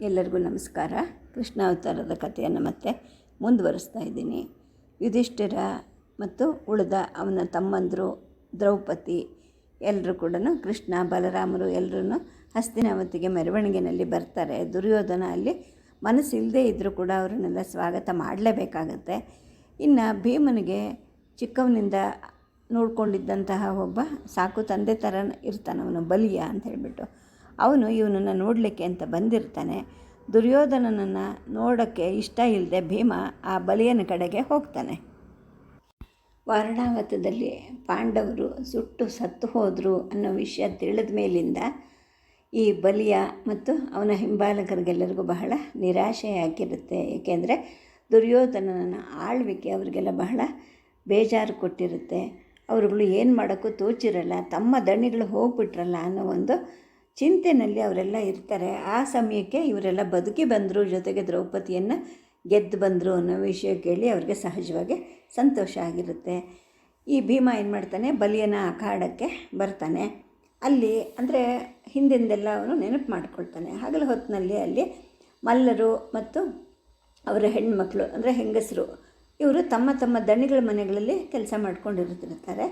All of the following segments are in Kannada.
ಎಲ್ಲರಿಗೂ ನಮಸ್ಕಾರ. ಕೃಷ್ಣಾವತಾರದ ಕಥೆಯನ್ನು ಮತ್ತೆ ಮುಂದುವರಿಸ್ತಾ ಇದ್ದೀನಿ. ಯುಧಿಷ್ಠಿರ ಮತ್ತು ಉಳಿದ ಅವನ ತಮ್ಮಂದರು ದ್ರೌಪದಿ ಎಲ್ಲರೂ ಕೂಡ ಕೃಷ್ಣ ಬಲರಾಮರು ಎಲ್ಲರೂ ಹಸ್ತಿನಾವತಿಗೆ ಮೆರವಣಿಗೆಯಲ್ಲಿ ಬರ್ತಾರೆ. ದುರ್ಯೋಧನ ಅಲ್ಲಿ ಮನಸ್ಸಿಲ್ಲದೆ ಇದ್ದರೂ ಕೂಡ ಅವರನ್ನೆಲ್ಲ ಸ್ವಾಗತ ಮಾಡಲೇಬೇಕಾಗತ್ತೆ. ಇನ್ನು ಭೀಮನಿಗೆ ಚಿಕ್ಕವನಿಂದ ನೋಡ್ಕೊಂಡಿದ್ದಂತಹ ಒಬ್ಬ ಸಾಕು ತಂದೆ ಥರ ಇರ್ತಾನವನು, ಬಲಿಯ ಅಂತ ಹೇಳಿಬಿಟ್ಟು. ಅವನು ಇವನನ್ನು ನೋಡಲಿಕ್ಕೆ ಅಂತ ಬಂದಿರ್ತಾನೆ. ದುರ್ಯೋಧನನನ್ನು ನೋಡೋಕ್ಕೆ ಇಷ್ಟ ಇಲ್ಲದೆ ಭೀಮ ಆ ಬಲಿಯನ ಕಡೆಗೆ ಹೋಗ್ತಾನೆ. ವಾರಣಾವತದಲ್ಲಿ ಪಾಂಡವರು ಸುಟ್ಟು ಸತ್ತು ಹೋದರು ಅನ್ನೋ ವಿಷಯ ತಿಳಿದ ಮೇಲಿಂದ ಈ ಬಲಿಯ ಮತ್ತು ಅವನ ಹಿಂಬಾಲಕರಿಗೆಲ್ಲರಿಗೂ ಬಹಳ ನಿರಾಶೆಯಾಗಿರುತ್ತೆ. ಏಕೆಂದರೆ ದುರ್ಯೋಧನನ ಆಳ್ವಿಕೆ ಅವರಿಗೆಲ್ಲ ಬಹಳ ಬೇಜಾರು ಕೊಟ್ಟಿರುತ್ತೆ. ಅವರುಗಳು ಏನು ಮಾಡೋಕ್ಕೂ ತೋಚಿರಲ್ಲ, ತಮ್ಮ ದಣಿಗಳು ಹೋಗ್ಬಿಟ್ರಲ್ಲ ಅನ್ನೋ ಒಂದು ಚಿಂತೆಯಲ್ಲಿ ಅವರೆಲ್ಲ ಇರ್ತಾರೆ. ಆ ಸಮಯಕ್ಕೆ ಇವರೆಲ್ಲ ಬದುಕಿ ಬಂದರು, ಜೊತೆಗೆ ದ್ರೌಪದಿಯನ್ನು ಗೆದ್ದು ಬಂದರು ಅನ್ನೋ ವಿಷಯ ಕೇಳಿ ಅವ್ರಿಗೆ ಸಹಜವಾಗಿ ಸಂತೋಷ ಆಗಿರುತ್ತೆ. ಈ ಭೀಮ ಏನು ಮಾಡ್ತಾನೆ, ಬಲಿಯನ ಅಖಾಡಕ್ಕೆ ಬರ್ತಾನೆ. ಅಲ್ಲಿ ಅಂದರೆ ಹಿಂದಿಂದೆಲ್ಲ ಅವನು ನೆನಪು ಮಾಡ್ಕೊಳ್ತಾನೆ. ಹಗಲು ಹೊತ್ತಿನಲ್ಲಿ ಅಲ್ಲಿ ಮಲ್ಲರು ಮತ್ತು ಅವರ ಹೆಣ್ಮಕ್ಳು ಅಂದರೆ ಹೆಂಗಸರು ಇವರು ತಮ್ಮ ತಮ್ಮ ದಣಿಗಳ ಮನೆಗಳಲ್ಲಿ ಕೆಲಸ ಮಾಡ್ಕೊಂಡಿರ್ತಿರ್ತಾರೆ.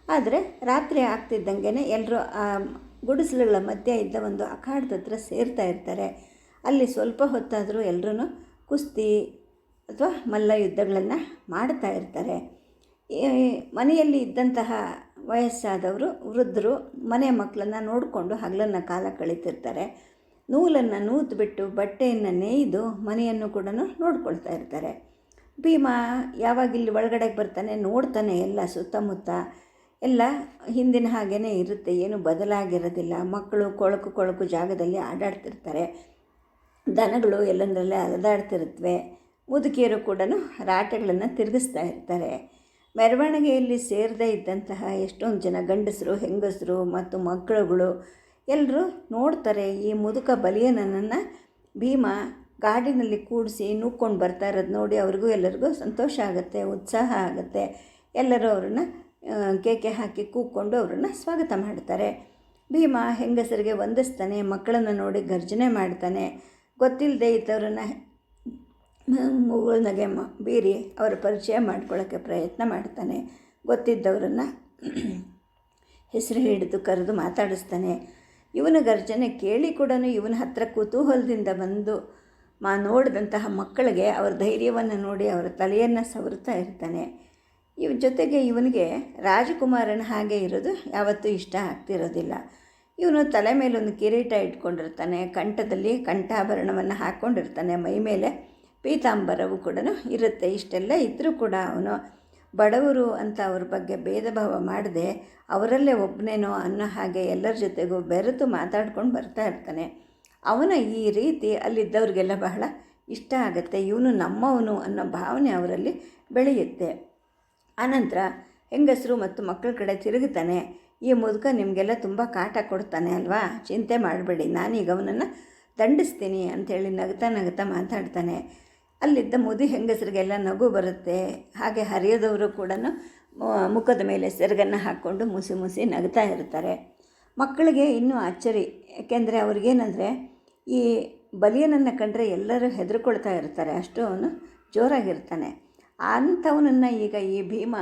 ಆದರೆ ರಾತ್ರಿ ಆಗ್ತಿದ್ದಂಗೆ ಎಲ್ಲರೂ ಆ ಗುಡಿಸಲುಗಳ ಮಧ್ಯೆ ಇದ್ದ ಒಂದು ಅಖಾಡದ ಹತ್ರ ಸೇರ್ತಾ ಇರ್ತಾರೆ. ಅಲ್ಲಿ ಸ್ವಲ್ಪ ಹೊತ್ತಾದರೂ ಎಲ್ಲರೂ ಕುಸ್ತಿ ಅಥವಾ ಮಲ್ಲ ಯುದ್ಧಗಳನ್ನು ಮಾಡ್ತಾ ಇರ್ತಾರೆ. ಮನೆಯಲ್ಲಿ ಇದ್ದಂತಹ ವಯಸ್ಸಾದವರು ವೃದ್ಧರು ಮನೆ ಮಕ್ಕಳನ್ನು ನೋಡಿಕೊಂಡು ಹಗಲನ್ನು ಕಾಲ ಕಳೀತಿರ್ತಾರೆ. ನೂಲನ್ನು ನೂತುಬಿಟ್ಟು ಬಟ್ಟೆಯನ್ನು ನೇಯ್ದು ಮನೆಯನ್ನು ಕೂಡ ನೋಡ್ಕೊಳ್ತಾ ಇರ್ತಾರೆ. ಭೀಮ ಯಾವಾಗ ಇಲ್ಲಿ ಒಳಗಡೆಗೆ ಬರ್ತಾನೆ ನೋಡ್ತಾನೆ, ಎಲ್ಲ ಸುತ್ತಮುತ್ತ ಎಲ್ಲ ಹಿಂದಿನ ಹಾಗೇ ಇರುತ್ತೆ, ಏನು ಬದಲಾಗಿರೋದಿಲ್ಲ. ಮಕ್ಕಳು ಕೊಳಕು ಜಾಗದಲ್ಲಿ ಆಡಾಡ್ತಿರ್ತಾರೆ, ದನಗಳು ಎಲ್ಲಂದರಲ್ಲೇ ಅಲೆದಾಡ್ತಿರುತ್ತವೆ, ಮುದುಕಿಯರು ಕೂಡ ರಾಟೆಗಳನ್ನು ತಿರುಗಿಸ್ತಾ ಇರ್ತಾರೆ. ಮೆರವಣಿಗೆಯಲ್ಲಿ ಸೇರದೇ ಇದ್ದಂತಹ ಎಷ್ಟೊಂದು ಜನ ಗಂಡಸರು ಹೆಂಗಸರು ಮತ್ತು ಮಕ್ಕಳುಗಳು ಎಲ್ಲರೂ ನೋಡ್ತಾರೆ. ಈ ಮುದುಕ ಬಲಿಯನನ್ನು ಭೀಮ ಗಾಡಿನಲ್ಲಿ ಕೂಡಿಸಿ ನೂಕ್ಕೊಂಡು ಬರ್ತಾ ಇರೋದು ನೋಡಿ ಅವ್ರಿಗೂ ಎಲ್ಲರಿಗೂ ಸಂತೋಷ ಆಗುತ್ತೆ, ಉತ್ಸಾಹ ಆಗುತ್ತೆ. ಎಲ್ಲರೂ ಅವ್ರನ್ನ ಕೇಕೆ ಹಾಕಿ ಕೂಕ್ಕೊಂಡು ಅವ್ರನ್ನ ಸ್ವಾಗತ ಮಾಡ್ತಾರೆ. ಭೀಮ ಹೆಂಗಸರಿಗೆ ವಂದಿಸ್ತಾನೆ, ಮಕ್ಕಳನ್ನು ನೋಡಿ ಗರ್ಜನೆ ಮಾಡ್ತಾನೆ. ಗೊತ್ತಿಲ್ಲದೆ ಇದ್ದವ್ರನ್ನ ಮುಗುಳ್ನಗೆ ಬೀರಿ ಅವರ ಪರಿಚಯ ಮಾಡ್ಕೊಳ್ಳೋಕ್ಕೆ ಪ್ರಯತ್ನ ಮಾಡ್ತಾನೆ. ಗೊತ್ತಿದ್ದವರನ್ನು ಹೆಸರು ಹಿಡಿದು ಕರೆದು ಮಾತಾಡಿಸ್ತಾನೆ. ಇವನ ಗರ್ಜನೆ ಕೇಳಿ ಕೂಡ ಇವನ ಹತ್ರ ಕುತೂಹಲದಿಂದ ಬಂದು ನೋಡಿದಂತಹ ಮಕ್ಕಳಿಗೆ ಅವರ ಧೈರ್ಯವನ್ನು ನೋಡಿ ಅವರ ತಲೆಯನ್ನು ಸವರ್ತಾ ಇರ್ತಾನೆ. ಜೊತೆಗೆ ಇವನಿಗೆ ರಾಜಕುಮಾರನ ಹಾಗೆ ಇರೋದು ಯಾವತ್ತೂ ಇಷ್ಟ ಆಗ್ತಿರೋದಿಲ್ಲ. ಇವನು ತಲೆ ಮೇಲೊಂದು ಕಿರೀಟ ಇಟ್ಕೊಂಡಿರ್ತಾನೆ, ಕಂಠದಲ್ಲಿ ಕಂಠಾಭರಣವನ್ನು ಹಾಕ್ಕೊಂಡಿರ್ತಾನೆ, ಮೈ ಮೇಲೆ ಪೀತಾಂಬರವು ಕೂಡ ಇರುತ್ತೆ. ಇಷ್ಟೆಲ್ಲ ಇದ್ದರೂ ಕೂಡ ಅವನು ಬಡವರು ಅಂತ ಅವ್ರ ಬಗ್ಗೆ ಭೇದ ಭಾವ ಮಾಡದೆ ಅವರಲ್ಲೇ ಒಬ್ಬನೇನೋ ಅನ್ನೋ ಹಾಗೆ ಎಲ್ಲರ ಜೊತೆಗೂ ಬೆರೆತು ಮಾತಾಡ್ಕೊಂಡು ಬರ್ತಾ ಇರ್ತಾನೆ. ಅವನ ಈ ರೀತಿ ಅಲ್ಲಿದ್ದವ್ರಿಗೆಲ್ಲ ಬಹಳ ಇಷ್ಟ ಆಗುತ್ತೆ. ಇವನು ನಮ್ಮವನು ಅನ್ನೋ ಭಾವನೆ ಅವರಲ್ಲಿ ಬೆಳೆಯುತ್ತೆ. ಆನಂತರ ಹೆಂಗಸರು ಮತ್ತು ಮಕ್ಕಳ ಕಡೆ ತಿರುಗುತ್ತಾನೆ. ಈ ಮುದುಕ ನಿಮಗೆಲ್ಲ ತುಂಬ ಕಾಟ ಕೊಡ್ತಾನೆ ಅಲ್ವಾ, ಚಿಂತೆ ಮಾಡಬೇಡಿ, ನಾನೀಗ ಅವನನ್ನು ದಂಡಿಸ್ತೀನಿ ಅಂಥೇಳಿ ನಗ್ತಾ ಮಾತಾಡ್ತಾನೆ. ಅಲ್ಲಿದ್ದ ಹೆಂಗಸರಿಗೆಲ್ಲ ನಗು ಬರುತ್ತೆ. ಹಾಗೆ ಹರಿಯದವರು ಕೂಡ ಮುಖದ ಮೇಲೆ ಸೆರಗನ್ನು ಹಾಕ್ಕೊಂಡು ಮುಸಿ ನಗ್ತಾ ಇರ್ತಾರೆ. ಮಕ್ಕಳಿಗೆ ಇನ್ನೂ ಆಶ್ಚರ್ಯ, ಯಾಕೆಂದರೆ ಅವ್ರಿಗೇನಂದರೆ ಈ ಬಲಿಯನನ್ನು ಕಂಡ್ರೆ ಎಲ್ಲರೂ ಹೆದರ್ಕೊಳ್ತಾ ಇರ್ತಾರೆ, ಅಷ್ಟು ಅವನು ಜೋರಾಗಿರ್ತಾನೆ. ಅಂಥವನನ್ನು ಈಗ ಈ ಭೀಮ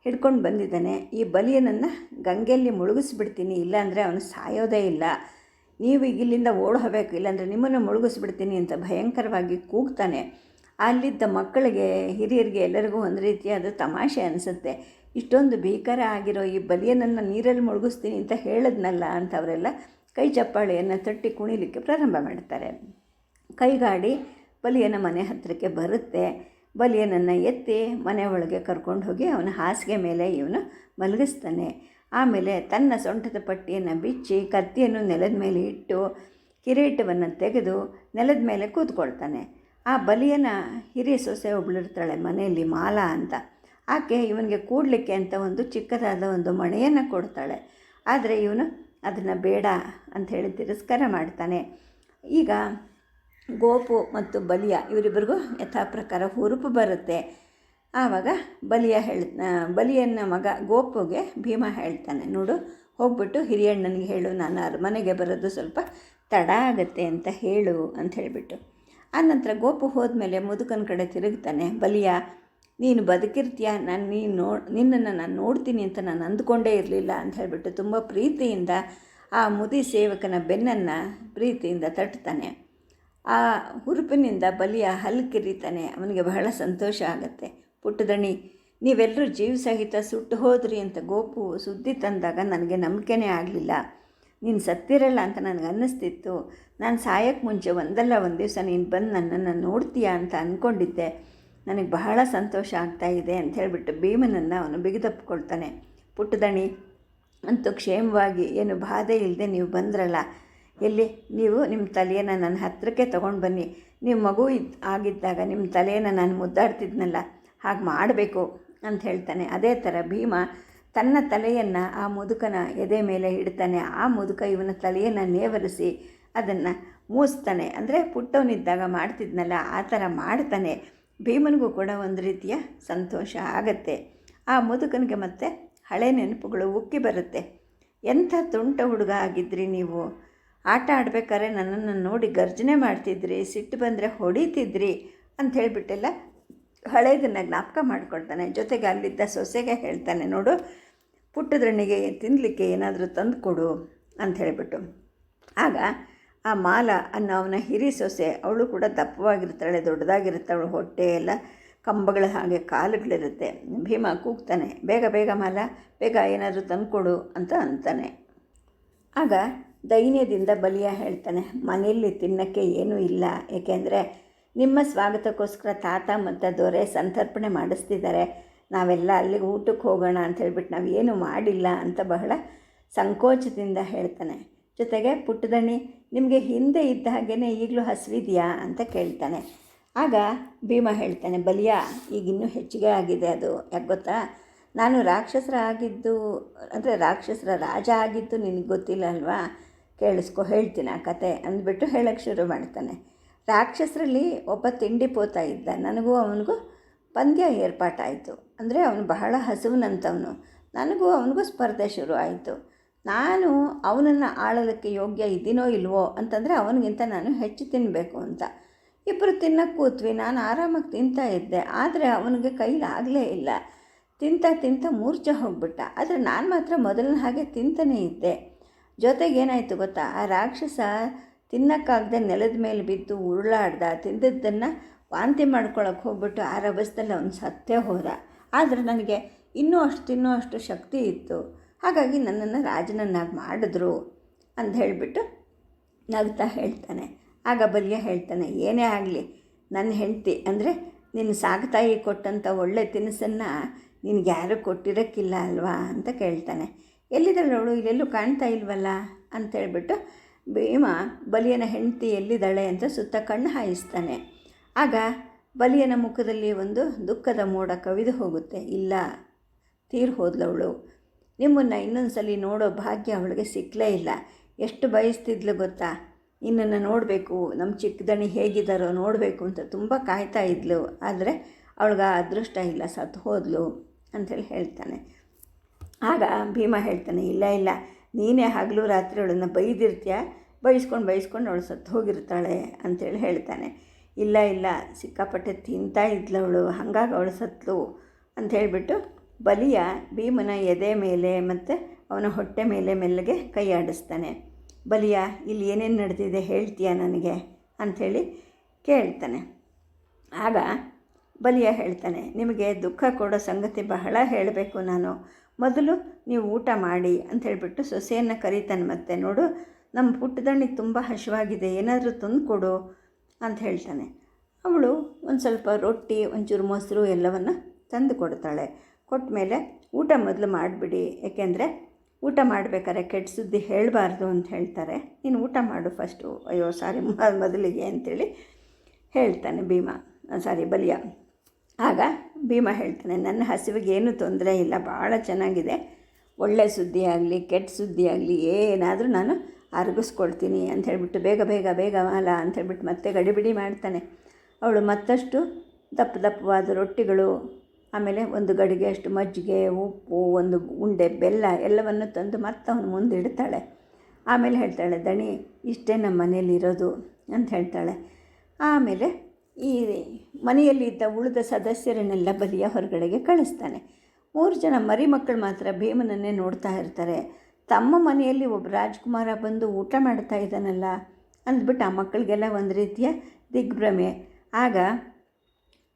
ಹಿಡ್ಕೊಂಡು ಬಂದಿದ್ದಾನೆ. ಈ ಬಲಿಯನನ್ನು ಗಂಗೆಯಲ್ಲಿ ಮುಳುಗಿಸ್ಬಿಡ್ತೀನಿ, ಇಲ್ಲಾಂದರೆ ಅವನು ಸಾಯೋದೇ ಇಲ್ಲ, ನೀವು ಈಗ ಇಲ್ಲಿಂದ ಓಡ್ ಹೋಗಬೇಕು, ಇಲ್ಲಾಂದರೆ ನಿಮ್ಮನ್ನು ಮುಳುಗಿಸ್ಬಿಡ್ತೀನಿ ಅಂತ ಭಯಂಕರವಾಗಿ ಕೂಗ್ತಾನೆ. ಅಲ್ಲಿದ್ದ ಮಕ್ಕಳಿಗೆ ಹಿರಿಯರಿಗೆ ಎಲ್ಲರಿಗೂ ಒಂದು ರೀತಿಯಾದ ತಮಾಷೆ ಅನಿಸುತ್ತೆ. ಇಷ್ಟೊಂದು ಭೀಕರ ಆಗಿರೋ ಈ ಬಲಿಯನನ್ನು ನೀರಲ್ಲಿ ಮುಳುಗಿಸ್ತೀನಿ ಅಂತ ಹೇಳಿದ್ನಲ್ಲ ಅಂತ ಅವರೆಲ್ಲ ಕೈ ಚಪ್ಪಾಳೆಯನ್ನು ತಟ್ಟಿ ಕುಣಿಲಿಕ್ಕೆ ಪ್ರಾರಂಭ ಮಾಡ್ತಾರೆ. ಕೈಗಾಡಿ ಬಲಿಯನ ಮನೆ ಹತ್ತಿರಕ್ಕೆ ಬರುತ್ತೆ. ಬಲಿಯನನ್ನು ಎತ್ತಿ ಮನೆ ಒಳಗೆ ಕರ್ಕೊಂಡು ಹೋಗಿ ಅವನ ಹಾಸಿಗೆ ಮೇಲೆ ಇವನು ಮಲಗಿಸ್ತಾನೆ. ಆಮೇಲೆ ತನ್ನ ಸೊಂಟದ ಪಟ್ಟಿಯನ್ನು ಬಿಚ್ಚಿ ಕತ್ತಿಯನ್ನು ನೆಲದ ಮೇಲೆ ಇಟ್ಟು ಕಿರೀಟವನ್ನು ತೆಗೆದು ನೆಲದ ಮೇಲೆ ಕೂತ್ಕೊಳ್ತಾನೆ. ಆ ಬಲಿಯನ ಹಿರಿಯ ಸೊಸೆ ಒಬ್ಬಳಿರ್ತಾಳೆ ಮನೆಯಲ್ಲಿ, ಮಾಲಾ ಅಂತ. ಆಕೆ ಇವನಿಗೆ ಕೂಡಲಿಕ್ಕೆ ಅಂತ ಒಂದು ಚಿಕ್ಕದಾದ ಒಂದು ಮಣೆಯನ್ನು ಕೊಡ್ತಾಳೆ. ಆದರೆ ಇವನು ಅದನ್ನು ಬೇಡ ಅಂಥೇಳಿ ತಿರಸ್ಕಾರ ಮಾಡ್ತಾನೆ. ಈಗ ಗೋಪು ಮತ್ತು ಬಲಿಯ ಇವರಿಬ್ಬರಿಗೂ ಯಥಾ ಪ್ರಕಾರ ಹುರುಪು ಬರುತ್ತೆ. ಆವಾಗ ಬಲಿಯನ ಮಗ ಗೋಪುಗೆ ಭೀಮ ಹೇಳ್ತಾನೆ, ನೋಡು ಹೋಗ್ಬಿಟ್ಟು ಹಿರಿಯಣ್ಣನಿಗೆ ಹೇಳು, ನಾನು ಅರಮನೆಗೆ ಬರೋದು ಸ್ವಲ್ಪ ತಡ ಆಗತ್ತೆ ಅಂತ ಹೇಳು ಅಂತ ಹೇಳಿಬಿಟ್ಟು. ಆನಂತರ ಗೋಪು ಹೋದ್ಮೇಲೆ ಮುದುಕನ ಕಡೆ ತಿರುಗ್ತಾನೆ. ಬಲಿಯ, ನೀನು ಬದುಕಿರ್ತೀಯ, ನಿನ್ನನ್ನು ನಾನು ನೋಡ್ತೀನಿ ಅಂತ ನಾನು ಅಂದ್ಕೊಂಡೇ ಇರಲಿಲ್ಲ ಅಂತ ಹೇಳಿಬಿಟ್ಟು ತುಂಬ ಪ್ರೀತಿಯಿಂದ ಆ ಮುದಿ ಸೇವಕನ ಬೆನ್ನನ್ನು ಪ್ರೀತಿಯಿಂದ ತಟ್ತಾನೆ. ಆ ಹುರುಪಿನಿಂದ ಬಲಿಯ ಹಲ್ಲು ಕಿರಿತಾನೆ. ಅವನಿಗೆ ಬಹಳ ಸಂತೋಷ ಆಗುತ್ತೆ. ಪುಟ್ಟದಣಿ, ನೀವೆಲ್ಲರೂ ಜೀವ ಸಹಿತ ಸುಟ್ಟು ಹೋದ್ರಿ ಅಂತ ಗೋಪು ಸುದ್ದಿ ತಂದಾಗ ನನಗೆ ನಂಬಿಕೆನೇ ಆಗಲಿಲ್ಲ. ನೀನು ಸತ್ತಿರಲ್ಲ ಅಂತ ನನಗೆ ಅನ್ನಿಸ್ತಿತ್ತು. ನಾನು ಸಾಯೋಕ್ಕೆ ಮುಂಚೆ ಒಂದಲ್ಲ ಒಂದು ದಿವಸ ನೀನು ಬಂದು ನನ್ನನ್ನು ನೋಡ್ತೀಯಾ ಅಂತ ಅಂದ್ಕೊಂಡಿದ್ದೆ. ನನಗೆ ಬಹಳ ಸಂತೋಷ ಆಗ್ತಾಯಿದೆ ಅಂತ ಹೇಳಿಬಿಟ್ಟು ಭೀಮನನ್ನು ಅವನು ಬಿಗಿದಪ್ಪಿಕೊಳ್ತಾನೆ. ಪುಟ್ಟದಣಿ, ಅಂತೂ ಕ್ಷೇಮವಾಗಿ ಏನು ಬಾಧೆ ಇಲ್ಲದೆ ನೀವು ಬಂದ್ರಲ್ಲ. ಎಲ್ಲಿ ನೀವು ನಿಮ್ಮ ತಲೆಯನ್ನು ನನ್ನ ಹತ್ತಿರಕ್ಕೆ ತೊಗೊಂಡು ಬನ್ನಿ. ನೀವು ಮಗು ಆಗಿದ್ದಾಗ ನಿಮ್ಮ ತಲೆಯನ್ನು ನಾನು ಮುದ್ದಾಡ್ತಿದ್ನಲ್ಲ, ಹಾಗೆ ಮಾಡಬೇಕು ಅಂತ ಹೇಳ್ತಾನೆ. ಅದೇ ಥರ ಭೀಮ ತನ್ನ ತಲೆಯನ್ನು ಆ ಮುದುಕನ ಎದೆ ಮೇಲೆ ಇಡ್ತಾನೆ. ಆ ಮುದುಕ ಇವನ ತಲೆಯನ್ನು ನೇವರಿಸಿ ಅದನ್ನು ಮೂಸ್ತಾನೆ. ಅಂದರೆ ಪುಟ್ಟವನಿದ್ದಾಗ ಮಾಡ್ತಿದ್ನಲ್ಲ ಆ ಥರ ಮಾಡ್ತಾನೆ. ಭೀಮನಿಗೂ ಕೂಡ ಒಂದು ರೀತಿಯ ಸಂತೋಷ ಆಗತ್ತೆ. ಆ ಮುದುಕನಿಗೆ ಮತ್ತೆ ಹಳೆ ನೆನಪುಗಳು ಉಕ್ಕಿ ಬರುತ್ತೆ. ಎಂಥ ತುಂಟ ಹುಡುಗ ಆಗಿದ್ರಿ ನೀವು. ಆಟ ಆಡಬೇಕಾದ್ರೆ ನನ್ನನ್ನು ನೋಡಿ ಗರ್ಜನೆ ಮಾಡ್ತಿದ್ರಿ, ಸಿಟ್ಟು ಬಂದರೆ ಹೊಡಿತಿದ್ರಿ ಅಂತ ಹೇಳಿಬಿಟ್ಟೆಲ್ಲ ಹಳೇದನ್ನು ಜ್ಞಾಪಕ ಮಾಡ್ಕೊಳ್ತಾನೆ. ಜೊತೆಗೆ ಅಲ್ಲಿದ್ದ ಸೊಸೆಗೆ ಹೇಳ್ತಾನೆ, ನೋಡು ಪುಟ್ಟದ್ರಣ್ಣಿಗೆ ತಿನ್ನಲಿಕ್ಕೆ ಏನಾದರೂ ತಂದು ಕೊಡು ಅಂತ ಹೇಳಿಬಿಟ್ಟು. ಆಗ ಆ ಮಾಲ ಅನ್ನೋ ಅವನ ಹಿರಿ ಸೊಸೆ, ಅವಳು ಕೂಡ ದಪ್ಪವಾಗಿರ್ತಾಳೆ, ದೊಡ್ಡದಾಗಿರುತ್ತೆ. ಅವಳು ಹೊಟ್ಟೆ ಎಲ್ಲ ಕಂಬಗಳ ಹಾಗೆ ಕಾಲುಗಳಿರುತ್ತೆ. ಭೀಮ ಕೂಗ್ತಾನೆ, ಬೇಗ ಬೇಗ ಮಾಲ, ಬೇಗ ಏನಾದರೂ ತಂದುಕೊಡು ಅಂತ ಅಂತಾನೆ. ಆಗ ದೈನ್ಯದಿಂದ ಬಲಿಯ ಹೇಳ್ತಾನೆ, ಮನೆಯಲ್ಲಿ ತಿನ್ನೋಕ್ಕೆ ಏನೂ ಇಲ್ಲ, ಏಕೆಂದರೆ ನಿಮ್ಮ ಸ್ವಾಗತಕ್ಕೋಸ್ಕರ ತಾತ ಮತ್ತು ದೊರೆ ಸಂತರ್ಪಣೆ ಮಾಡಿಸ್ತಿದ್ದಾರೆ. ನಾವೆಲ್ಲ ಅಲ್ಲಿಗೆ ಊಟಕ್ಕೆ ಹೋಗೋಣ ಅಂತ ಹೇಳ್ಬಿಟ್ಟು ನಾವು ಏನೂ ಮಾಡಿಲ್ಲ ಅಂತ ಬಹಳ ಸಂಕೋಚದಿಂದ ಹೇಳ್ತಾನೆ. ಜೊತೆಗೆ ಪುಟ್ಟದಣ್ಣಿ, ನಿಮಗೆ ಹಿಂದೆ ಇದ್ದ ಹಾಗೇ ಈಗಲೂ ಹಸಿವಿದೆಯಾ ಅಂತ ಕೇಳ್ತಾನೆ. ಆಗ ಭೀಮ ಹೇಳ್ತಾನೆ, ಬಲಿಯ ಈಗಿನ್ನೂ ಹೆಚ್ಚಿಗೆ ಆಗಿದೆ. ಅದು ಯಾಕೆ ಗೊತ್ತಾ, ನಾನು ರಾಕ್ಷಸರ ರಾಜ ಆಗಿದ್ದು ನಿನಗೆ ಗೊತ್ತಿಲ್ಲ ಅಲ್ವಾ, ಕೇಳಿಸ್ಕೊ, ಹೇಳ್ತೀನಿ ಆ ಕತೆ ಅಂದ್ಬಿಟ್ಟು ಹೇಳೋಕ್ಕೆ ಶುರು ಮಾಡ್ತಾನೆ. ರಾಕ್ಷಸರಲ್ಲಿ ಒಬ್ಬ ತಿಂಡಿ ಪೋತ ಇದ್ದ. ನನಗೂ ಅವನಿಗೂ ಪಂದ್ಯ ಏರ್ಪಾಟಾಯಿತು. ಅಂದರೆ ಅವನು ಬಹಳ ಹಸುವಿನಂಥವನು. ನನಗೂ ಅವನಿಗೂ ಸ್ಪರ್ಧೆ ಶುರು ಆಯಿತು. ನಾನು ಅವನನ್ನು ಆಳೋದಕ್ಕೆ ಯೋಗ್ಯ ಇದ್ದೀನೋ ಇಲ್ವೋ ಅಂತಂದರೆ ಅವನಿಗಿಂತ ನಾನು ಹೆಚ್ಚು ತಿನ್ನಬೇಕು ಅಂತ. ಇಬ್ಬರು ತಿನ್ನಕ್ಕೆ ಕೂತ್ವಿ. ನಾನು ಆರಾಮಾಗಿ ತಿಂತಾ ಇದ್ದೆ. ಆದರೆ ಅವನಿಗೆ ಕೈಲಾಗಲೇ ಇಲ್ಲ. ತಿಂತ ಮೂರ್ಛೆ ಹೋಗ್ಬಿಟ್ಟ. ಆದರೆ ನಾನು ಮಾತ್ರ ಮೊದಲಿನ ಹಾಗೆ ತಿಂತಾನೇ ಇದ್ದೆ. ಜೊತೆಗೆ ಏನಾಯಿತು ಗೊತ್ತಾ, ಆ ರಾಕ್ಷಸ ತಿನ್ನಕ್ಕಾಗದೆ ನೆಲದ ಮೇಲೆ ಬಿದ್ದು ಉರುಳಾಡ್ದ. ತಿಂದದ್ದನ್ನು ವಾಂತಿ ಮಾಡ್ಕೊಳಕ್ಕೆ ಹೋಗ್ಬಿಟ್ಟು ಆ ರಭಸದಲ್ಲಿ ಅವನು ಸತ್ತೇ ಹೋದ. ಆದರೆ ನನಗೆ ಇನ್ನೂ ಅಷ್ಟು ಶಕ್ತಿ ಇತ್ತು. ಹಾಗಾಗಿ ನನ್ನನ್ನು ರಾಜನನ್ನಾಗಿ ಮಾಡಿದ್ರು ಅಂತ ಹೇಳಿಬಿಟ್ಟು ನಗ್ತಾ ಹೇಳ್ತಾನೆ. ಆಗ ಬಲಿಯ ಹೇಳ್ತಾನೆ, ಏನೇ ಆಗಲಿ ನನ್ನ ಹೆಂಡತಿ ಅಂದರೆ ನಿನ್ನ ಸಾಕತಾಯಿ ಕೊಟ್ಟಂಥ ಒಳ್ಳೆ ತಿನಿಸನ್ನು ನಿನಗೆ ಯಾರೂ ಕೊಟ್ಟಿರೋಕ್ಕಿಲ್ಲ ಅಲ್ವಾ ಅಂತ ಕೇಳ್ತಾನೆ. ಎಲ್ಲಿದ್ದಾಳೆ ಅವಳು, ಇಲ್ಲೆಲ್ಲೂ ಕಾಣ್ತಾ ಇಲ್ವಲ್ಲ ಅಂತೇಳ್ಬಿಟ್ಟು ಭೀಮ ಬಲಿಯನ ಹೆಂಡತಿ ಎಲ್ಲಿದ್ದಾಳೆ ಅಂತ ಸುತ್ತ ಕಣ್ಣು ಹಾಯಿಸ್ತಾನೆ. ಆಗ ಬಲಿಯನ ಮುಖದಲ್ಲಿ ಒಂದು ದುಃಖದ ಮೋಡ ಕವಿದು ಹೋಗುತ್ತೆ. ಇಲ್ಲ, ತೀರ್ ಹೋದ್ಲವಳು. ನಿಮ್ಮನ್ನು ಇನ್ನೊಂದು ಸಲ ನೋಡೋ ಭಾಗ್ಯ ಅವಳಿಗೆ ಸಿಕ್ಕಲೇ ಇಲ್ಲ. ಎಷ್ಟು ಬಯಸ್ತಿದ್ಲು ಗೊತ್ತಾ, ನಿನ್ನನ್ನು ನೋಡಬೇಕು, ನಮ್ಮ ಚಿಕ್ಕದಣಿ ಹೇಗಿದ್ದಾರೋ ನೋಡಬೇಕು ಅಂತ ತುಂಬ ಕಾಯ್ತಾ ಇದ್ಲು. ಆದರೆ ಅವಳಿಗೆ ಆ ಅದೃಷ್ಟ ಇಲ್ಲ, ಸತ್ತು ಹೋದ್ಲು ಅಂಥೇಳಿ ಹೇಳ್ತಾನೆ. ಆಗ ಭೀಮ ಹೇಳ್ತಾನೆ, ಇಲ್ಲ ನೀನೇ ಹಗಲು ರಾತ್ರಿ ಅವಳನ್ನು ಬೈದಿರ್ತೀಯ, ಬೈಸ್ಕೊಂಡು ಅವಳು ಸತ್ತು ಹೋಗಿರ್ತಾಳೆ ಅಂಥೇಳಿ ಹೇಳ್ತಾನೆ. ಇಲ್ಲ ಸಿಕ್ಕಾಪಟ್ಟೆ ತಿಂತಾ ಇದ್ಲವಳು, ಹಾಗಾಗಿ ಅವಳು ಸತ್ಲು ಅಂತ ಹೇಳಿಬಿಟ್ಟು ಬಲಿಯ ಭೀಮನ ಎದೆ ಮೇಲೆ ಮತ್ತು ಅವನ ಹೊಟ್ಟೆ ಮೇಲೆ ಮೆಲ್ಲಗೆ ಕೈ ಆಡಿಸ್ತಾನೆ. ಬಲಿಯ, ಇಲ್ಲಿ ಏನೇನು ನಡೆದಿದೆ ಹೇಳ್ತೀಯ ನನಗೆ ಅಂಥೇಳಿ ಕೇಳ್ತಾನೆ. ಆಗ ಬಲಿಯ ಹೇಳ್ತಾನೆ, ನಿಮಗೆ ದುಃಖ ಕೊಡೋ ಸಂಗತಿ ಬಹಳ ಹೇಳಬೇಕು ನಾನು. ಮೊದಲು ನೀವು ಊಟ ಮಾಡಿ ಅಂತ ಹೇಳಿಬಿಟ್ಟು ಸೊಸೆಯನ್ನು ಕರೀತಾನೆ. ಮತ್ತೆ ನೋಡು, ನಮ್ಮ ಪುಟ್ಟದಣ್ಣಿಗೆ ತುಂಬ ಹಸಿವಾಗಿದೆ, ಏನಾದರೂ ತಂದು ಕೊಡು ಅಂತ ಹೇಳ್ತಾನೆ. ಅವಳು ಒಂದು ಸ್ವಲ್ಪ ರೊಟ್ಟಿ, ಒಂಚೂರು ಮೊಸರು ಎಲ್ಲವನ್ನು ತಂದು ಕೊಡ್ತಾಳೆ. ಕೊಟ್ಟ ಮೇಲೆ ಊಟ ಮೊದಲು ಮಾಡಿಬಿಡಿ, ಏಕೆಂದರೆ ಊಟ ಮಾಡಬೇಕಾದ್ರೆ ಕೆಟ್ಟ ಸುದ್ದಿ ಹೇಳಬಾರ್ದು ಅಂತ ಹೇಳ್ತಾರೆ. ನೀನು ಊಟ ಮಾಡು ಫಸ್ಟು, ಅಯ್ಯೋ ಸಾರಿ ಮೊದಲಿಗೆ ಅಂತೇಳಿ ಹೇಳ್ತಾನೆ ಬಲಿಯ. ಆಗ ಭೀಮ ಹೇಳ್ತಾನೆ, ನನ್ನ ಹಸಿವಿಗೆ ಏನೂ ತೊಂದರೆ ಇಲ್ಲ, ಭಾಳ ಚೆನ್ನಾಗಿದೆ. ಒಳ್ಳೆ ಸುದ್ದಿ ಆಗಲಿ ಕೆಟ್ಟ ಸುದ್ದಿ ಆಗಲಿ ಏನಾದರೂ ನಾನು ಅರಗಿಸ್ಕೊಳ್ತೀನಿ ಅಂತ ಹೇಳ್ಬಿಟ್ಟು ಬೇಗ ಮಾಲ ಅಂತ ಹೇಳ್ಬಿಟ್ಟು ಮತ್ತೆ ಗಡಿಬಿಡಿ ಮಾಡ್ತಾನೆ. ಅವಳು ಮತ್ತಷ್ಟು ದಪ್ಪವಾದ ರೊಟ್ಟಿಗಳು, ಆಮೇಲೆ ಒಂದು ಗಡಿಗೆ ಅಷ್ಟು ಮಜ್ಜಿಗೆ, ಉಪ್ಪು, ಒಂದು ಉಂಡೆ ಬೆಲ್ಲ ಎಲ್ಲವನ್ನು ತಂದು ಮತ್ತೆ ಅವನು ಮುಂದೆ ಇಡ್ತಾಳೆ. ಆಮೇಲೆ ಹೇಳ್ತಾಳೆ, ದಣಿ ಇಷ್ಟೇ ನಮ್ಮ ಮನೆಯಲ್ಲಿರೋದು ಅಂತ ಹೇಳ್ತಾಳೆ. ಆಮೇಲೆ ಈ ಮನೆಯಲ್ಲಿ ಇದ್ದ ಉಳಿದ ಸದಸ್ಯರನ್ನೆಲ್ಲ ಬಲಿಯ ಹೊರಗಡೆಗೆ ಕಳಿಸ್ತಾನೆ. 3 ಜನ ಮರಿ ಮಕ್ಕಳು ಮಾತ್ರ ಭೀಮನನ್ನೇ ನೋಡ್ತಾ ಇರ್ತಾರೆ. ತಮ್ಮ ಮನೆಯಲ್ಲಿ ಒಬ್ಬ ರಾಜ್ಕುಮಾರ ಬಂದು ಊಟ ಮಾಡ್ತಾ ಇದ್ದಾನಲ್ಲ ಅಂದ್ಬಿಟ್ಟು ಆ ಮಕ್ಕಳಿಗೆಲ್ಲ ಒಂದು ರೀತಿಯ ದಿಗ್ಭ್ರಮೆ. ಆಗ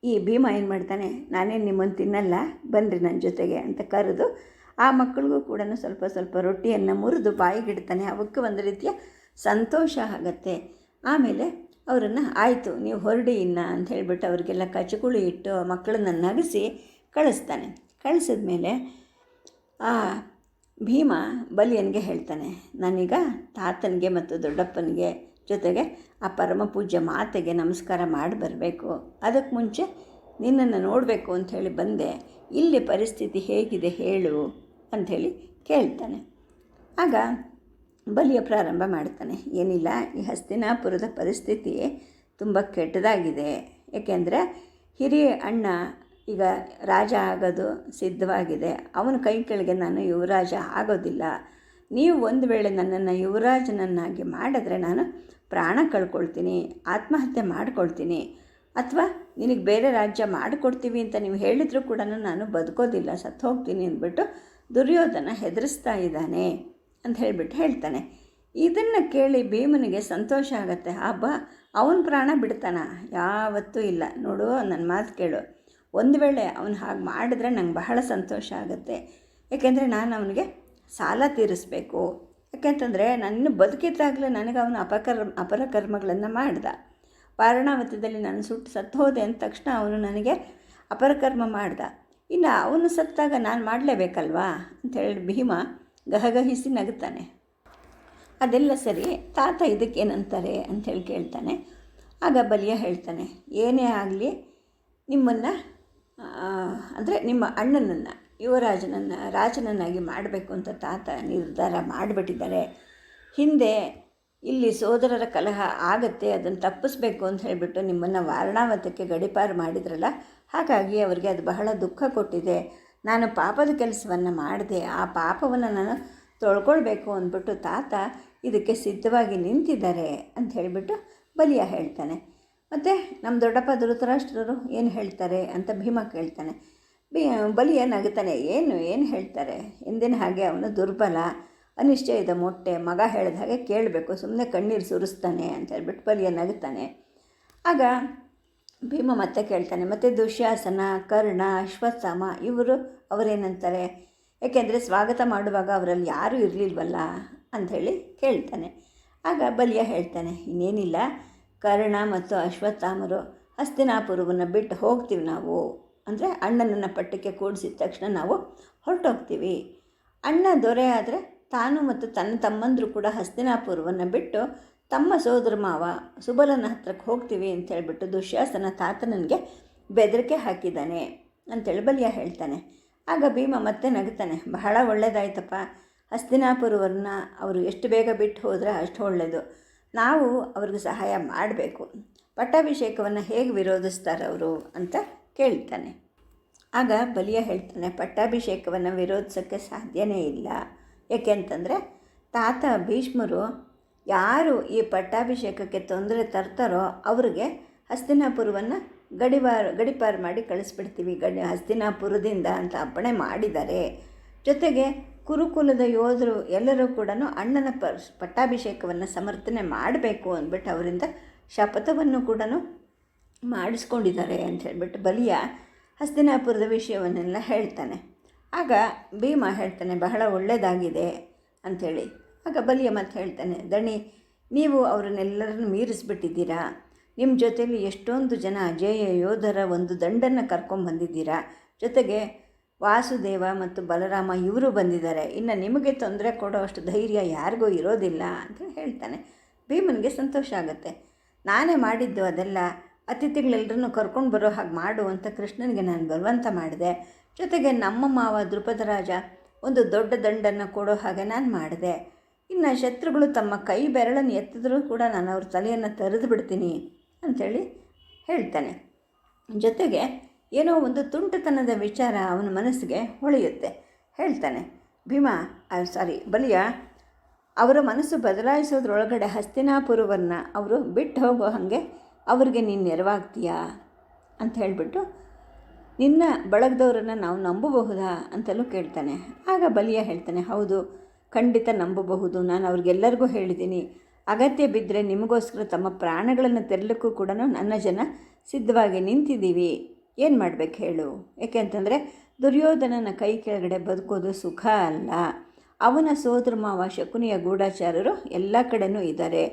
ಈ ಭೀಮ ಏನು ಮಾಡ್ತಾನೆ, ನಾನೇನು ನಿಮ್ಮನ್ನು ತಿನ್ನಲ್ಲ, ಬನ್ನಿರಿ ನನ್ನ ಜೊತೆಗೆ ಅಂತ ಕರೆದು ಆ ಮಕ್ಕಳಿಗೂ ಕೂಡ ಸ್ವಲ್ಪ ಸ್ವಲ್ಪ ರೊಟ್ಟಿಯನ್ನು ಮುರಿದು ಬಾಯಿಗಿಡ್ತಾನೆ. ಅವಕ್ಕೆ ಒಂದು ರೀತಿಯ ಸಂತೋಷ ಆಗುತ್ತೆ. ಆಮೇಲೆ ಅವರನ್ನು ಆಯಿತು ನೀವು ಹೊರಡಿ ಇನ್ನು ಅಂತ ಹೇಳಿಬಿಟ್ಟು ಅವರಿಗೆಲ್ಲ ಕಚಗುಳಿ ಇಟ್ಟು ಮಕ್ಕಳನ್ನ ನಗಿಸಿ ಕಳಿಸ್ತಾನೆ. ಕಳಿಸಿದ್ಮೇಲೆ ಆ ಭೀಮ ಬಲಿಯನಿಗೆ ಹೇಳ್ತಾನೆ, ನಾನೀಗ ತಾತನಿಗೆ ಮತ್ತು ದೊಡ್ಡಪ್ಪನಿಗೆ ಜೊತೆಗೆ ಆ ಪರಮ ಪೂಜ್ಯ ಮಾತೆಗೆ ನಮಸ್ಕಾರ ಮಾಡಿ ಬರಬೇಕು. ಅದಕ್ಕೆ ಮುಂಚೆ ನಿನ್ನನ್ನು ನೋಡಬೇಕು ಅಂಥೇಳಿ ಬಂದೆ. ಇಲ್ಲಿ ಪರಿಸ್ಥಿತಿ ಹೇಗಿದೆ ಹೇಳು ಅಂಥೇಳಿ ಕೇಳ್ತಾನೆ. ಆಗ ಬಲಿಯ ಪ್ರಾರಂಭ ಮಾಡ್ತಾನೆ, ಏನಿಲ್ಲ, ಈ ಹಸ್ತಿನಾಪುರದ ಪರಿಸ್ಥಿತಿ ತುಂಬ ಕೆಟ್ಟದಾಗಿದೆ. ಏಕೆಂದರೆ ಹಿರಿಯ ಅಣ್ಣ ಈಗ ರಾಜ ಆಗೋದು ಸಿದ್ಧವಾಗಿದೆ. ಅವನ ಕೈ ಕೆಳಗೆ ನಾನು ಯುವರಾಜ ಆಗೋದಿಲ್ಲ. ನೀವು ಒಂದು ವೇಳೆ ನನ್ನನ್ನು ಯುವರಾಜನನ್ನಾಗಿ ಮಾಡಿದ್ರೆ ನಾನು ಪ್ರಾಣ ಕಳ್ಕೊಳ್ತೀನಿ, ಆತ್ಮಹತ್ಯೆ ಮಾಡ್ಕೊಳ್ತೀನಿ, ಅಥವಾ ನಿನಗೆ ಬೇರೆ ರಾಜ್ಯ ಮಾಡಿಕೊಡ್ತೀವಿ ಅಂತ ನೀವು ಹೇಳಿದರೂ ಕೂಡ ನಾನು ಬದುಕೋದಿಲ್ಲ, ಸತ್ತು ಹೋಗ್ತೀನಿ ಅಂದ್ಬಿಟ್ಟು ದುರ್ಯೋಧನ ಹೆದರಿಸ್ತಾ ಇದ್ದಾನೆ ಅಂತ ಹೇಳ್ತಾನೆ. ಇದನ್ನು ಕೇಳಿ ಭೀಮನಿಗೆ ಸಂತೋಷ ಆಗುತ್ತೆ. ಹಬ್ಬ ಅವನ ಪ್ರಾಣ ಬಿಡ್ತಾನ? ಯಾವತ್ತೂ ಇಲ್ಲ. ನೋಡು, ನನ್ನ ಮಾತು ಕೇಳು, ಒಂದು ವೇಳೆ ಅವನು ಹಾಗೆ ಮಾಡಿದ್ರೆ ನಂಗೆ ಬಹಳ ಸಂತೋಷ ಆಗುತ್ತೆ. ಏಕೆಂದರೆ ನಾನು ಅವನಿಗೆ ಸಾಲ ತೀರಿಸ್ಬೇಕು. ಯಾಕೆಂತಂದರೆ ನಾನು ಬದುಕಿದ್ದಾಗಲೇ ನನಗೆ ಅವನು ಅಪರ ಕರ್ಮಗಳನ್ನು ಮಾಡ್ದ. ವಾರಣಾವತದಲ್ಲಿ ನಾನು ಸತ್ತು ಹೋದೆ ಅಂದ ತಕ್ಷಣ ಅವನು ನನಗೆ ಅಪರಕರ್ಮ ಮಾಡ್ದ. ಇನ್ನು ಅವನು ಸತ್ತಾಗ ನಾನು ಮಾಡಲೇಬೇಕಲ್ವಾ ಅಂಥೇಳಿ ಭೀಮ ಗಹಗಹಿಸಿ ನಗುತ್ತಾನೆ. ಅದೆಲ್ಲ ಸರಿ, ತಾತ ಇದಕ್ಕೇನಂತಾರೆ ಅಂಥೇಳಿ ಕೇಳ್ತಾನೆ. ಆಗ ಬಲಿಯ ಹೇಳ್ತಾನೆ, ಏನೇ ಆಗಲಿ ನಿಮ್ಮನ್ನು ಅಂದರೆ ನಿಮ್ಮ ಅಣ್ಣನನ್ನು ರಾಜನನ್ನಾಗಿ ಮಾಡಬೇಕು ಅಂತ ತಾತ ನಿರ್ಧಾರ ಮಾಡಿಬಿಟ್ಟಿದ್ದಾರೆ. ಹಿಂದೆ ಇಲ್ಲಿ ಸೋದರರ ಕಲಹ ಆಗತ್ತೆ, ಅದನ್ನು ತಪ್ಪಿಸ್ಬೇಕು ಅಂತ ಹೇಳಿಬಿಟ್ಟು ನಿಮ್ಮನ್ನು ವಾರಣಾವತಕ್ಕೆ ಗಡೀಪಾರು ಮಾಡಿದ್ರಲ್ಲ, ಹಾಗಾಗಿ ಅವರಿಗೆ ಅದು ಬಹಳ ದುಃಖ ಕೊಟ್ಟಿದೆ. ನಾನು ಪಾಪದ ಕೆಲಸವನ್ನು ಮಾಡಿದೆ, ಆ ಪಾಪವನ್ನು ನಾನು ತೊಳ್ಕೊಳ್ಬೇಕು ಅಂದ್ಬಿಟ್ಟು ತಾತ ಇದಕ್ಕೆ ಸಿದ್ಧವಾಗಿ ನಿಂತಿದ್ದಾರೆ ಅಂತ ಹೇಳಿಬಿಟ್ಟು ಬಲಿಯ ಹೇಳ್ತಾನೆ. ಮತ್ತು ನಮ್ಮ ದೊಡ್ಡಪ್ಪ ಧೃತರಾಷ್ಟ್ರರು ಏನು ಹೇಳ್ತಾರೆ ಅಂತ ಭೀಮ ಕೇಳ್ತಾನೆ. ಬಲಿಯ ನಗುತ್ತಾನೆ, ಏನು ಹೇಳ್ತಾರೆ, ಎಂದಿನ ಹಾಗೆ ಅವನು ದುರ್ಬಲ, ಅನಿಶ್ಚಯದ ಮೊಟ್ಟೆ, ಮಗ ಹೇಳಿದ ಹಾಗೆ ಕೇಳಬೇಕು, ಸುಮ್ಮನೆ ಕಣ್ಣೀರು ಸುರಿಸ್ತಾನೆ ಅಂತ ಹೇಳ್ಬಿಟ್ಟು ಬಲಿಯ ನಗುತ್ತಾನೆ. ಆಗ ಭೀಮ ಮತ್ತೆ ಕೇಳ್ತಾನೆ, ಮತ್ತು ದುಶ್ಯಾಸನ, ಕರ್ಣ, ಅಶ್ವತ್ಥಾಮ ಅವರೇನಂತಾರೆ, ಏಕೆಂದರೆ ಸ್ವಾಗತ ಮಾಡುವಾಗ ಅವರಲ್ಲಿ ಯಾರೂ ಇರಲಿಲ್ವಲ್ಲ ಅಂಥೇಳಿ ಕೇಳ್ತಾನೆ. ಆಗ ಬಲಿಯ ಹೇಳ್ತಾನೆ, ಇನ್ನೇನಿಲ್ಲ, ಕರ್ಣ ಮತ್ತು ಅಶ್ವತ್ಥಾಮರು ಹಸ್ತಿನಾಪುರವನ್ನು ಬಿಟ್ಟು ಹೋಗ್ತೀವಿ ನಾವು. ಅಂದರೆ ಅಣ್ಣನನ್ನು ಪಟ್ಟಕ್ಕೆ ಕೂಡಿಸಿದ ತಕ್ಷಣ ನಾವು ಹೊರಟೋಗ್ತೀವಿ. ಅಣ್ಣ ದೊರೆ ಆದರೆ ತಾನು ಮತ್ತು ತನ್ನ ತಮ್ಮಂದರು ಕೂಡ ಹಸ್ತಿನಾಪುರವನ್ನು ಬಿಟ್ಟು ತಮ್ಮ ಸೋದರ ಮಾವ ಸುಬಲನ ಹತ್ರಕ್ಕೆ ಹೋಗ್ತೀವಿ ಅಂತೇಳ್ಬಿಟ್ಟು ದುಶ್ಯಾಸನ ತಾತ ನನಗೆ ಬೆದರಿಕೆ ಹಾಕಿದ್ದಾನೆ ಅಂತೇಳಿ ಬಲಿಯ ಹೇಳ್ತಾನೆ. ಆಗ ಭೀಮ ಮತ್ತೆ ನಗುತ್ತಾನೆ, ಬಹಳ ಒಳ್ಳೆಯದಾಯ್ತಪ್ಪ, ಹಸ್ತಿನಾಪುರವನ್ನು ಅವರು ಎಷ್ಟು ಬೇಗ ಬಿಟ್ಟು ಹೋದರೆ ಅಷ್ಟು ಒಳ್ಳೆಯದು. ನಾವು ಅವ್ರಿಗೆ ಸಹಾಯ ಮಾಡಬೇಕು. ಪಟ್ಟಾಭಿಷೇಕವನ್ನು ಹೇಗೆ ವಿರೋಧಿಸ್ತಾರೆ ಅವರು ಅಂತ ಕೇಳ್ತಾನೆ. ಆಗ ಬಲಿಯ ಹೇಳ್ತಾನೆ, ಪಟ್ಟಾಭಿಷೇಕವನ್ನು ವಿರೋಧಿಸೋಕ್ಕೆ ಸಾಧ್ಯನೇ ಇಲ್ಲ. ಏಕೆಂತಂದರೆ ತಾತ ಭೀಷ್ಮರು ಯಾರು ಈ ಪಟ್ಟಾಭಿಷೇಕಕ್ಕೆ ತೊಂದರೆ ತರ್ತಾರೋ ಅವ್ರಿಗೆ ಹಸ್ತಿನಾಪುರವನ್ನು ಗಡಿಪಾರು ಮಾಡಿ ಕಳಿಸ್ಬಿಡ್ತೀವಿ, ಹಸ್ತಿನಾಪುರದಿಂದ ಅಂತ ಅಪ್ಪಣೆ ಮಾಡಿದ್ದಾರೆ. ಜೊತೆಗೆ ಕುರುಕುಲದ ಯೋಧರು ಎಲ್ಲರೂ ಕೂಡ ಅಣ್ಣನ ಪಟ್ಟಾಭಿಷೇಕವನ್ನು ಸಮರ್ಥನೆ ಮಾಡಬೇಕು ಅಂದ್ಬಿಟ್ಟು ಅವರಿಂದ ಶಪಥವನ್ನು ಕೂಡ ಮಾಡಿಸ್ಕೊಂಡಿದ್ದಾರೆ ಅಂತ ಹೇಳ್ಬಿಟ್ಟು ಬಲಿಯ ಹಸ್ತಿನಾಪುರದ ವಿಷಯವನ್ನೆಲ್ಲ ಹೇಳ್ತಾನೆ. ಆಗ ಭೀಮ ಹೇಳ್ತಾನೆ, ಬಹಳ ಒಳ್ಳೆಯದಾಗಿದೆ ಅಂಥೇಳಿ. ಆಗ ಬಲಿಯ ಮತ್ತೆ ಹೇಳ್ತಾನೆ, ದಣಿ, ನೀವು ಅವರನ್ನೆಲ್ಲರನ್ನು ಮೀರಿಸ್ಬಿಟ್ಟಿದ್ದೀರಾ. ನಿಮ್ಮ ಜೊತೆಯಲ್ಲಿ ಎಷ್ಟೊಂದು ಜನ ಅಜೇಯ ಯೋಧರ ಒಂದು ದಂಡನ್ನು ಕರ್ಕೊಂಬಂದಿದ್ದೀರಾ. ಜೊತೆಗೆ ವಾಸುದೇವ ಮತ್ತು ಬಲರಾಮ ಇವರು ಬಂದಿದ್ದಾರೆ. ಇನ್ನು ನಿಮಗೆ ತೊಂದರೆ ಕೊಡೋ ಅಷ್ಟು ಧೈರ್ಯ ಯಾರಿಗೂ ಇರೋದಿಲ್ಲ ಅಂತ ಹೇಳ್ತಾನೆ. ಭೀಮನಿಗೆ ಸಂತೋಷ ಆಗುತ್ತೆ. ನಾನೇ ಮಾಡಿದ್ದು ಅದೆಲ್ಲ, ಅತಿಥಿಗಳೆಲ್ಲರನ್ನೂ ಕರ್ಕೊಂಡು ಬರೋ ಹಾಗೆ ಮಾಡು ಅಂತ ಕೃಷ್ಣನಿಗೆ ನಾನು ಬಲವಂತ ಮಾಡಿದೆ. ಜೊತೆಗೆ ನಮ್ಮ ಮಾವ ದ್ರುಪದ ರಾಜ ಒಂದು ದೊಡ್ಡ ದಂಡನ್ನು ಕೊಡೋ ಹಾಗೆ ನಾನು ಮಾಡಿದೆ. ಇನ್ನು ಶತ್ರುಗಳು ತಮ್ಮ ಕೈ ಬೆರಳನ್ನು ಎತ್ತಿದ್ರೂ ಕೂಡ ನಾನು ಅವ್ರ ತಲೆಯನ್ನು ತರಿದು ಬಿಡ್ತೀನಿ ಅಂಥೇಳಿ ಹೇಳ್ತಾನೆ. ಜೊತೆಗೆ ಏನೋ ಒಂದು ತುಂಟತನದ ವಿಚಾರ ಅವನ ಮನಸ್ಸಿಗೆ ಹೊಳೆಯುತ್ತೆ. ಹೇಳ್ತಾನೆ ಬಲಿಯ, ಅವರ ಮನಸ್ಸು ಬದಲಾಯಿಸೋದ್ರೊಳಗಡೆ ಹಸ್ತಿನಾಪುರವನ್ನು ಅವರು ಬಿಟ್ಟು ಹೋಗೋ ಹಾಗೆ ಅವ್ರಿಗೆ ನೀನು ನೆರವಾಗ್ತೀಯಾ ಅಂತ ಹೇಳಿಬಿಟ್ಟು ನಿನ್ನ ಬಳಗದವರನ್ನು ನಾವು ನಂಬಬಹುದಾ ಅಂತಲೂ ಕೇಳ್ತಾನೆ. ಆಗ ಬಲಿಯ ಹೇಳ್ತಾನೆ, ಹೌದು, ಖಂಡಿತ ನಂಬಬಹುದು. ನಾನು ಅವ್ರಿಗೆಲ್ಲರಿಗೂ ಹೇಳಿದ್ದೀನಿ, ಅಗತ್ಯ ಬಿದ್ದರೆ ನಿಮಗೋಸ್ಕರ ತಮ್ಮ ಪ್ರಾಣಗಳನ್ನು ತೆರಲಿಕ್ಕೂ ಕೂಡ ನನ್ನ ಜನ ಸಿದ್ಧವಾಗಿ ನಿಂತಿದ್ದೀವಿ. ಏನು ಮಾಡಬೇಕು ಹೇಳು? ಏಕೆ ಅಂತಂದರೆ ದುರ್ಯೋಧನನ ಕೈ ಕೆಳಗಡೆ ಬದುಕೋದು ಸುಖ ಅಲ್ಲ. ಅವನ ಸೋದರ ಮಾವ ಶಕುನಿಯ ಗೂಢಾಚಾರರು ಎಲ್ಲ ಕಡೆನೂ ಇದ್ದಾರೆ.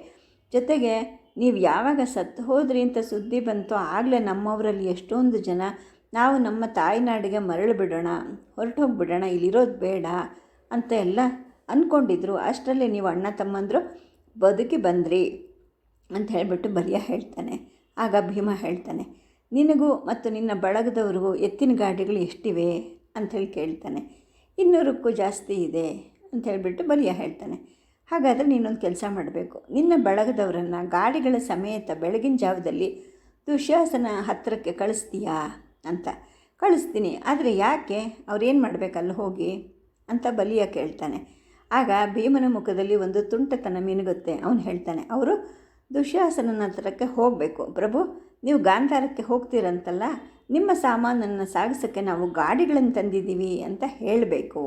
ಜೊತೆಗೆ ನೀವು ಯಾವಾಗ ಸತ್ತು ಹೋದ್ರಿ ಅಂತ ಸುದ್ದಿ ಬಂತೋ ಆಗಲೇ ನಮ್ಮವರಲ್ಲಿ ಎಷ್ಟೊಂದು ಜನ ನಾವು ನಮ್ಮ ತಾಯಿನಾಡಿಗೆ ಮರಳು ಬಿಡೋಣ, ಹೊರಟೋಗ್ಬಿಡೋಣ, ಇಲ್ಲಿರೋದು ಬೇಡ ಅಂತ ಎಲ್ಲ ಅಂದ್ಕೊಂಡಿದ್ರು. ಅಷ್ಟರಲ್ಲಿ ನೀವು ಅಣ್ಣ ತಮ್ಮಂದರು ಬದುಕಿ ಬಂದ್ರಿ ಅಂತ ಹೇಳಿಬಿಟ್ಟು ಬಲಿಯ ಹೇಳ್ತಾನೆ. ಆಗ ಭೀಮ ಹೇಳ್ತಾನೆ, ನಿನಗೂ ಮತ್ತು ನಿನ್ನ ಬಳಗದವ್ರಿಗೂ ಎತ್ತಿನ ಗಾಡಿಗಳು ಎಷ್ಟಿವೆ ಅಂಥೇಳಿ ಕೇಳ್ತಾನೆ. 200ಕ್ಕೂ ಜಾಸ್ತಿ ಇದೆ ಅಂತ ಹೇಳಿಬಿಟ್ಟು ಬಲಿಯ ಹೇಳ್ತಾನೆ. ಹಾಗಾದರೆ ನೀನೊಂದು ಕೆಲಸ ಮಾಡಬೇಕು, ನಿನ್ನ ಬಳಗದವರನ್ನು ಗಾಡಿಗಳ ಸಮೇತ ಬೆಳಗಿನ ಜಾವದಲ್ಲಿ ದುಶ್ಯಾಸನ ಹತ್ತಿರಕ್ಕೆ ಕಳಿಸ್ತೀಯಾ ಅಂತ. ಕಳಿಸ್ತೀನಿ, ಆದರೆ ಯಾಕೆ? ಅವ್ರೇನು ಮಾಡಬೇಕಲ್ಲ ಹೋಗಿ ಅಂತ ಬಲಿಯ ಕೇಳ್ತಾನೆ. ಆಗ ಭೀಮನ ಮುಖದಲ್ಲಿ ಒಂದು ತುಂಟತನ ಮಿನುಗುತ್ತೆ. ಅವನು ಹೇಳ್ತಾನೆ, ಅವರು ದುಶ್ಯಾಸನನ ಹತ್ರಕ್ಕೆ ಹೋಗಬೇಕು. ಪ್ರಭು, ನೀವು ಗಾಂಧಾರಕ್ಕೆ ಹೋಗ್ತೀರಂತಲ್ಲ, ನಿಮ್ಮ ಸಾಮಾನನ್ನು ಸಾಗಿಸೋಕ್ಕೆ ನಾವು ಗಾಡಿಗಳನ್ನು ತಂದಿದ್ದೀವಿ ಅಂತ ಹೇಳಬೇಕು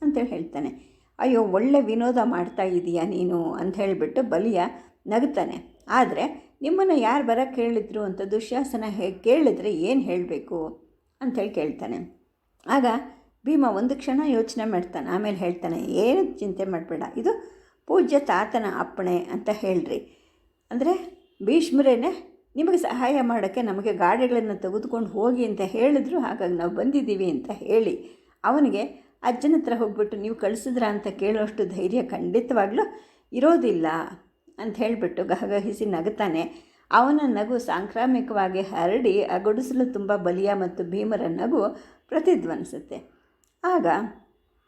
ಅಂತೇಳಿ ಹೇಳ್ತಾನೆ. ಅಯ್ಯೋ, ಒಳ್ಳೆ ವಿನೋದ ಮಾಡ್ತಾ ಇದೀಯಾ ನೀನು ಅಂತ ಹೇಳಿಬಿಟ್ಟು ಬಲಿಯ ನಗುತ್ತಾನೆ. ಆದರೆ ನಿಮ್ಮನ್ನು ಯಾರು ಬರೋಕ್ಕೆ ಹೇಳಿದ್ರು ಅಂತ ದುಶ್ಯಾಸನ ಕೇಳಿದ್ರೆ ಏನು ಹೇಳಬೇಕು ಅಂಥೇಳಿ ಕೇಳ್ತಾನೆ. ಆಗ ಭೀಮ ಒಂದು ಕ್ಷಣ ಯೋಚನೆ ಮಾಡ್ತಾನೆ. ಆಮೇಲೆ ಹೇಳ್ತಾನೆ, ಏನು ಚಿಂತೆ ಮಾಡಬೇಡ, ಇದು ಪೂಜ್ಯ ತಾತನ ಅಪ್ಪಣೆ ಅಂತ ಹೇಳ್ರಿ. ಅಂದರೆ ಭೀಷ್ಮರೇನೆ ನಿಮಗೆ ಸಹಾಯ ಮಾಡೋಕ್ಕೆ ನಮಗೆ ಗಾಡಿಗಳನ್ನು ತೆಗೆದುಕೊಂಡು ಹೋಗಿ ಅಂತ ಹೇಳಿದ್ರು, ಹಾಗಾಗಿ ನಾವು ಬಂದಿದ್ದೀವಿ ಅಂತ ಹೇಳಿ ಅವನಿಗೆ ಅಜ್ಜನ ಹತ್ರ ಹೋಗ್ಬಿಟ್ಟು ನೀವು ಕಳಿಸಿದ್ರ ಅಂತ ಕೇಳೋಷ್ಟು ಧೈರ್ಯ ಖಂಡಿತವಾಗ್ಲೂ ಇರೋದಿಲ್ಲ ಅಂತ ಹೇಳಿಬಿಟ್ಟು ಗಹಗಹಿಸಿ ನಗುತ್ತಾನೆ. ಅವನ ನಗು ಸಾಂಕ್ರಾಮಿಕವಾಗಿ ಹರಡಿ ಆ ಗುಡಿಸಲು ತುಂಬ ಬಲಿಯ ಮತ್ತು ಭೀಮರ ನಗು ಪ್ರತಿಧ್ವನಿಸುತ್ತೆ. ಆಗ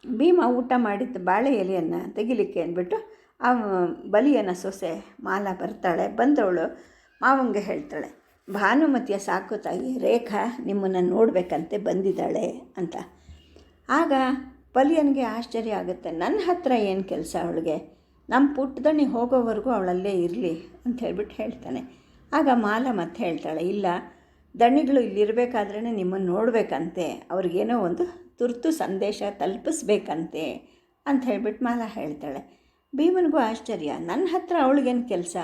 ಭೀಮ ಊಟ ಮಾಡಿದ್ದ ಬಾಳೆ ಎಲೆಯನ್ನು ತೆಗಿಲಿಕ್ಕೆ ಅಂದ್ಬಿಟ್ಟು ಆ ಬಲಿಯನ ಸೊಸೆ ಮಾಲ ಬರ್ತಾಳೆ. ಬಂದವಳು ಮಾವಂಗೆ ಹೇಳ್ತಾಳೆ, ಭಾನುಮತಿಯ ಸಾಕು ತಾಯಿ ರೇಖಾ ನಿಮ್ಮನ್ನು ನೋಡಬೇಕಂತೆ ಬಂದಿದ್ದಾಳೆ ಅಂತ. ಆಗ ಬಲಿಯನಿಗೆ ಆಶ್ಚರ್ಯ ಆಗುತ್ತೆ. ನನ್ನ ಹತ್ರ ಏನು ಕೆಲಸ ಅವಳಿಗೆ? ನಮ್ಮ ಪುಟ್ಟದಣ್ಣಿ ಹೋಗೋವರೆಗೂ ಅವಳಲ್ಲೇ ಇರಲಿ ಅಂತ ಹೇಳ್ಬಿಟ್ಟು ಹೇಳ್ತಾನೆ. ಆಗ ಮಾಲ ಮತ್ತೆ ಹೇಳ್ತಾಳೆ, ಇಲ್ಲ, ದಣಿಗಳು ಇಲ್ಲಿರಬೇಕಾದ್ರೇ ನಿಮ್ಮನ್ನು ನೋಡಬೇಕಂತೆ, ಅವ್ರಿಗೇನೋ ಒಂದು ತುರ್ತು ಸಂದೇಶ ತಲುಪಿಸ್ಬೇಕಂತೆ ಅಂತ ಹೇಳ್ಬಿಟ್ಟು ಮಾಲ ಹೇಳ್ತಾಳೆ. ಭೀಮನಿಗೂ ಆಶ್ಚರ್ಯ, ನನ್ನ ಹತ್ರ ಅವಳಿಗೇನು ಕೆಲಸ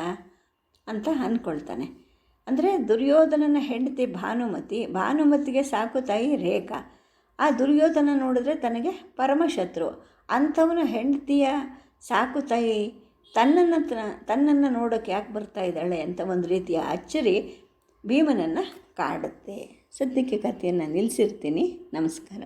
ಅಂತ ಅಂದ್ಕೊಳ್ತಾನೆ. ಅಂದರೆ ದುರ್ಯೋಧನನ ಹೆಂಡತಿ ಭಾನುಮತಿಗೆ ಸಾಕು ತಾಯಿ ರೇಖಾ. ಆ ದುರ್ಯೋಧನ ನೋಡಿದ್ರೆ ತನಗೆ ಪರಮಶತ್ರು. ಅಂಥವನ ಹೆಂಡತಿಯ ಸಾಕು ತಾಯಿ ತನ್ನನ್ನು ನೋಡೋಕ್ಕೆ ಯಾಕೆ ಬರ್ತಾ ಇದ್ದಾಳೆ ಅಂತ ಒಂದು ರೀತಿಯ ಅಚ್ಚರಿ ಭೀಮನನ್ನು ಕಾಡುತ್ತೆ. ಸದ್ಯಕ್ಕೆ ಕಥೆಯನ್ನು ನಿಲ್ಲಿಸಿರ್ತೀನಿ. ನಮಸ್ಕಾರ.